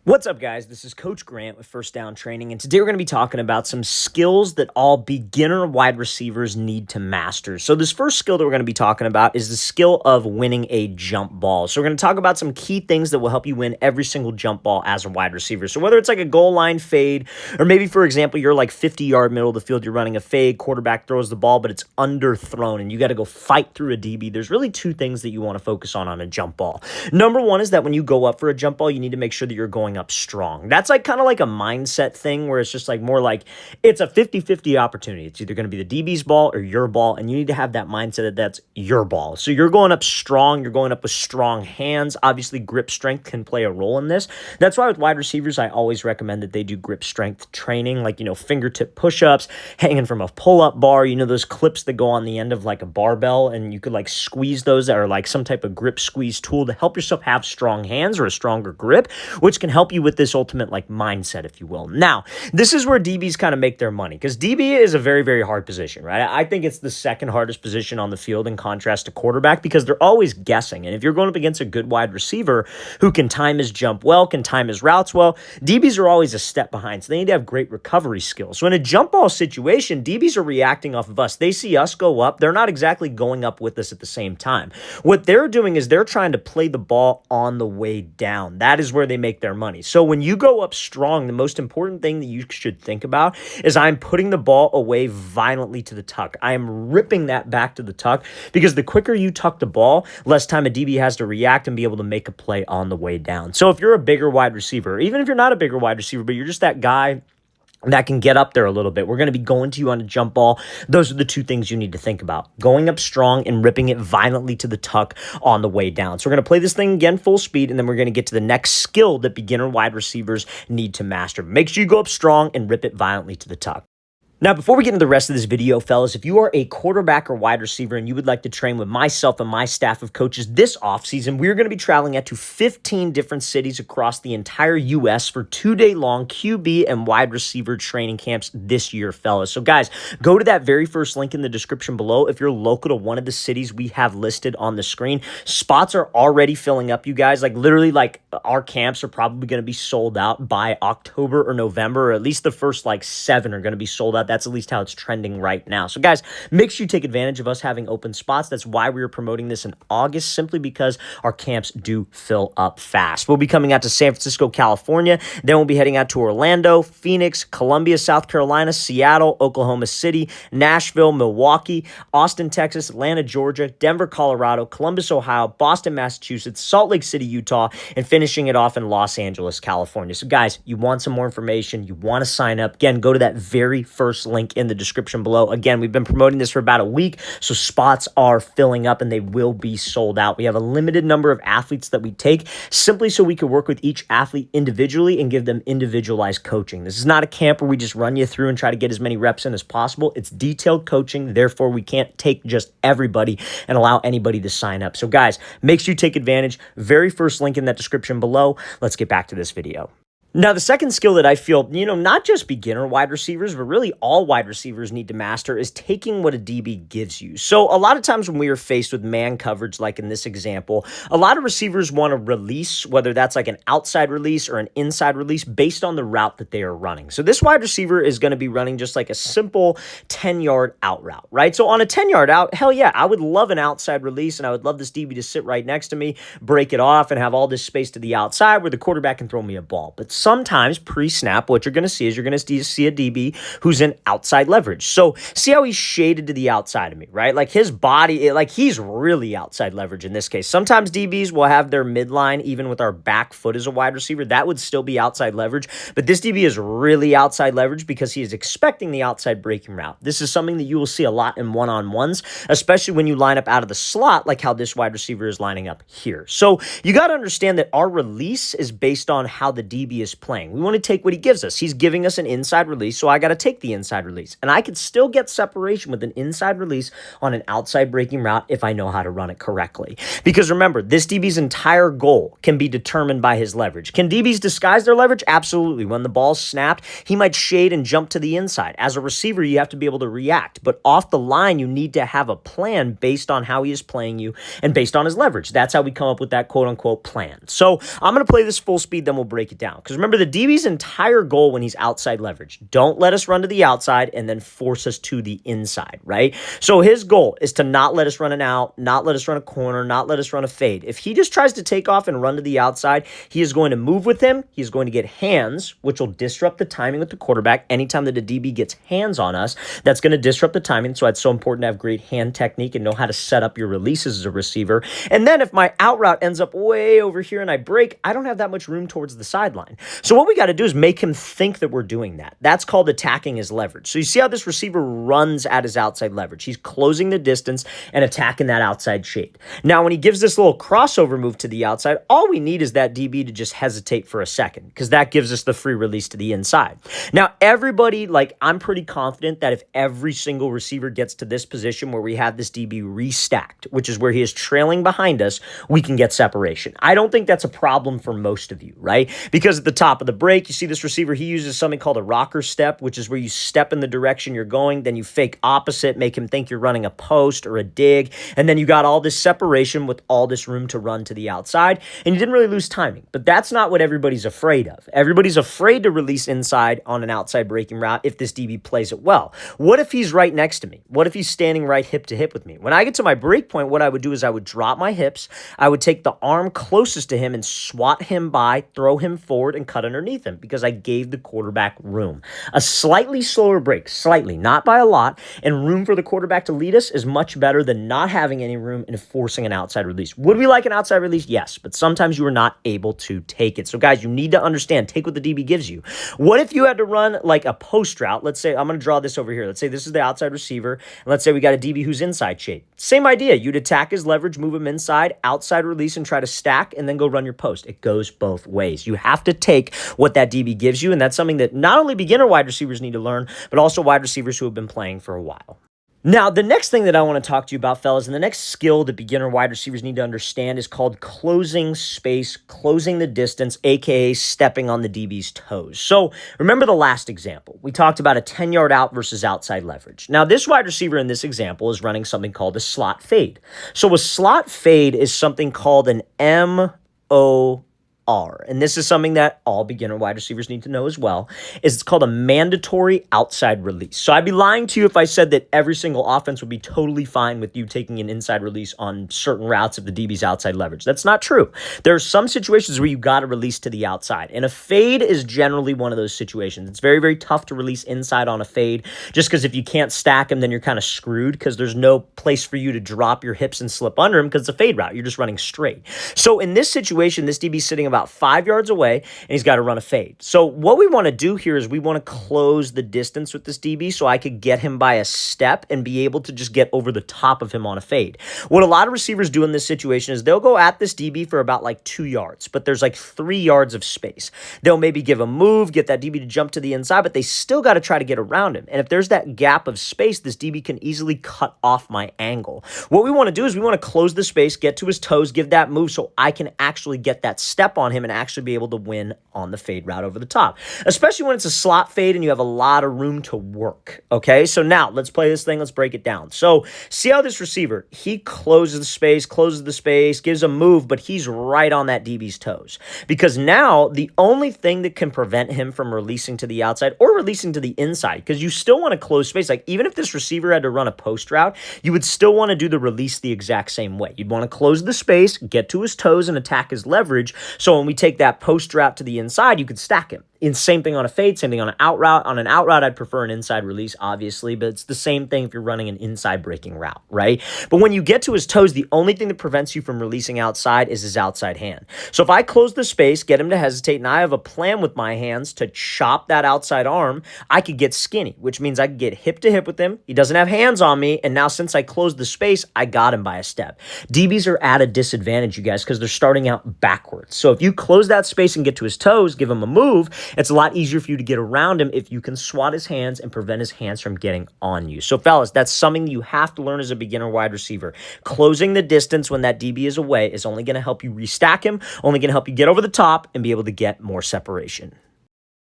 What's up, guys? This is Coach Grant with First Down Training, and today we're going to be talking about some skills that all beginner wide receivers need to master. So this first skill that we're going to be talking about is the skill of winning a jump ball. So we're going to talk about some key things that will help you win every single jump ball as a wide receiver. So whether it's like a goal line fade, or maybe, for example, you're like 50-yard middle of the field, you're running a fade, quarterback throws the ball, but it's underthrown, and you got to go fight through a DB. There's really two things that you want to focus on a jump ball. Number one is that when you go up for a jump ball, you need to make sure that you're going up strong. That's like kind of like a mindset thing where it's just like more like it's a 50-50 opportunity. It's either going to be the DB's ball or your ball, and you need to have that mindset that that's your ball. So you're going up strong. You're going up with strong hands. Obviously, grip strength can play a role in this. That's why with wide receivers, I always recommend that they do grip strength training, like, fingertip push-ups, hanging from a pull-up bar, those clips that go on the end of like a barbell, and you could like squeeze those, that are like some type of grip squeeze tool to help yourself have strong hands or a stronger grip, which can help you with this ultimate like mindset, if you will. Now, this is where DBs kind of make their money, because DB is a very, very hard position, right? I think it's the second hardest position on the field in contrast to quarterback, because they're always guessing. And if you're going up against a good wide receiver who can time his jump well, can time his routes well, DBs are always a step behind. So they need to have great recovery skills. So in a jump ball situation, DBs are reacting off of us. They see us go up. They're not exactly going up with us at the same time. What they're doing is they're trying to play the ball on the way down. That is where they make their money. So when you go up strong, the most important thing that you should think about is I'm putting the ball away violently to the tuck. I am ripping that back to the tuck, because the quicker you tuck the ball, less time a DB has to react and be able to make a play on the way down. So if you're a bigger wide receiver, even if you're not a bigger wide receiver, but you're just that guy that can get up there a little bit, we're going to be going to you on a jump ball. Those are the two things you need to think about: going up strong and ripping it violently to the tuck on the way down. So we're going to play this thing again full speed, and then we're going to get to the next skill that beginner wide receivers need to master. Make sure you go up strong and rip it violently to the tuck. Now, before we get into the rest of this video, fellas, if you are a quarterback or wide receiver and you would like to train with myself and my staff of coaches this offseason, we're going to be traveling out to 15 different cities across the entire U.S. for 2-day-long QB and wide receiver training camps this year, fellas. So, guys, go to that very first link in the description below. If you're local to one of the cities we have listed on the screen, spots are already filling up, you guys. Like, literally, like, our camps are probably going to be sold out by October or November, or at least the first, 7 are going to be sold out. That's at least how it's trending right now. So, guys, make sure you take advantage of us having open spots. That's why we were promoting this in August, simply because our camps do fill up fast. We'll be coming out to San Francisco, California. Then we'll be heading out to Orlando, Phoenix, Columbia, South Carolina, Seattle, Oklahoma City, Nashville, Milwaukee, Austin, Texas, Atlanta, Georgia, Denver, Colorado, Columbus, Ohio, Boston, Massachusetts, Salt Lake City, Utah, and finishing it off in Los Angeles, California. So, guys, you want some more information, you want to sign up, again, go to that very first link in the description below. Again, we've been promoting this for about a week, so spots are filling up and they will be sold out. We have a limited number of athletes that we take, simply so we can work with each athlete individually and give them individualized coaching. This is not a camp where we just run you through and try to get as many reps in as possible. It's detailed coaching. Therefore, we can't take just everybody and allow anybody to sign up. So, guys, make sure you take advantage. Very first link in that description below. Let's get back to this video. Now, the second skill that I feel, not just beginner wide receivers, but really all wide receivers need to master is taking what a DB gives you. So a lot of times when we are faced with man coverage, like in this example, a lot of receivers want to release, whether that's like an outside release or an inside release, based on the route that they are running. So this wide receiver is going to be running just like a simple 10-yard out route, right? So on a 10-yard out, hell yeah, I would love an outside release, and I would love this DB to sit right next to me, break it off, and have all this space to the outside where the quarterback can throw me a ball. But sometimes pre-snap, what you're going to see is you're going to see a DB who's in outside leverage. So see how he's shaded to the outside of me, right? Like his body, he's really outside leverage in this case. Sometimes DBs will have their midline even with our back foot as a wide receiver. That would still be outside leverage. But this DB is really outside leverage because he is expecting the outside breaking route. This is something that you will see a lot in one-on-ones, especially when you line up out of the slot, like how this wide receiver is lining up here. So you got to understand that our release is based on how the DB is playing. We want to take what he gives us. He's giving us an inside release, so I got to take the inside release. And I could still get separation with an inside release on an outside breaking route if I know how to run it correctly. Because remember, this DB's entire goal can be determined by his leverage. Can DBs disguise their leverage? Absolutely. When the ball's snapped, he might shade and jump to the inside. As a receiver, you have to be able to react. But off the line, you need to have a plan based on how he is playing you and based on his leverage. That's how we come up with that quote-unquote plan. So I'm going to play this full speed, then we'll break it down. Because Because remember, the DB's entire goal when he's outside leverage, don't let us run to the outside and then force us to the inside, right? So his goal is to not let us run an out, not let us run a corner, not let us run a fade. If he just tries to take off and run to the outside, he is going to move with him. He's going to get hands, which will disrupt the timing with the quarterback. Anytime that a DB gets hands on us, that's going to disrupt the timing. So it's so important to have great hand technique and know how to set up your releases as a receiver. And then if my out route ends up way over here and I break, I don't have that much room towards the sideline. So what we got to do is make him think that we're doing that. That's called attacking his leverage. So you see how this receiver runs at his outside leverage. He's closing the distance and attacking that outside shade. Now, when he gives this little crossover move to the outside, all we need is that DB to just hesitate for a second because that gives us the free release to the inside. Now, everybody, I'm pretty confident that if every single receiver gets to this position where we have this DB restacked, which is where he is trailing behind us, we can get separation. I don't think that's a problem for most of you, right? Because at the top of the break, you see this receiver, he uses something called a rocker step, which is where you step in the direction you're going, then you fake opposite, make him think you're running a post or a dig, and then you got all this separation with all this room to run to the outside, and you didn't really lose timing. But that's not what everybody's afraid of. Everybody's afraid to release inside on an outside breaking route if this DB plays it well. What if he's right next to me? What if he's standing right hip to hip with me? When I get to my break point, what I would do is I would drop my hips, I would take the arm closest to him and swat him by, throw him forward, and cut underneath him because I gave the quarterback room. A slightly slower break, slightly, not by a lot, and room for the quarterback to lead us is much better than not having any room and forcing an outside release. Would we like an outside release? Yes, but sometimes you are not able to take it. So guys, you need to understand, take what the DB gives you. What if you had to run like a post route? Let's say, I'm going to draw this over here. Let's say this is the outside receiver, and let's say we got a DB who's inside shape. Same idea. You'd attack his leverage, move him inside, outside release, and try to stack, and then go run your post. It goes both ways. You have to take what that DB gives you, and that's something that not only beginner wide receivers need to learn, but also wide receivers who have been playing for a while. Now, the next thing that I want to talk to you about, fellas, and the next skill that beginner wide receivers need to understand is called closing space, closing the distance, aka stepping on the DB's toes. So remember the last example. We talked about a 10-yard out versus outside leverage. Now, this wide receiver in this example is running something called a slot fade. So a slot fade is something called an MOR. And this is something that all beginner wide receivers need to know as well, is it's called a mandatory outside release. So I'd be lying to you if I said that every single offense would be totally fine with you taking an inside release on certain routes of the DB's outside leverage. That's not true. There are some situations where you got to release to the outside, and a fade is generally one of those situations. It's very, very tough to release inside on a fade, just because if you can't stack them, then you're kind of screwed because there's no place for you to drop your hips and slip under them because it's a fade route. You're just running straight. So in this situation, this DB's sitting about 5 yards away, and he's got to run a fade. So what we want to do here is we want to close the distance with this DB so I could get him by a step and be able to just get over the top of him on a fade. What a lot of receivers do in this situation is they'll go at this DB for about 2 yards, but there's 3 yards of space. They'll maybe give a move, get that DB to jump to the inside, but they still got to try to get around him. And if there's that gap of space, this DB can easily cut off my angle. What we want to do is we want to close the space, get to his toes, give that move so I can actually get that step on him and actually be able to win on the fade route over the top, especially when it's a slot fade and you have a lot of room to work. Okay, so now let's play this thing. Let's break it down. So see how this receiver, he closes the space, gives a move, but he's right on that DB's toes because now the only thing that can prevent him from releasing to the outside or releasing to the inside, because you still want to close space. Even if this receiver had to run a post route, you would still want to do the release the exact same way. You'd want to close the space, get to his toes, and attack his leverage. So when we take that post route to the inside, you could stack him. And same thing on a fade, same thing on an out route. On an out route, I'd prefer an inside release, obviously, but it's the same thing if you're running an inside breaking route, right? But when you get to his toes, the only thing that prevents you from releasing outside is his outside hand. So if I close the space, get him to hesitate, and I have a plan with my hands to chop that outside arm, I could get skinny, which means I could get hip to hip with him. He doesn't have hands on me, and now since I closed the space, I got him by a step. DBs are at a disadvantage, you guys, because they're starting out backwards. So if you close that space and get to his toes, give him a move, it's a lot easier for you to get around him if you can swat his hands and prevent his hands from getting on you. So fellas, that's something you have to learn as a beginner wide receiver. Closing the distance when that DB is away is only going to help you restack him, only going to help you get over the top and be able to get more separation.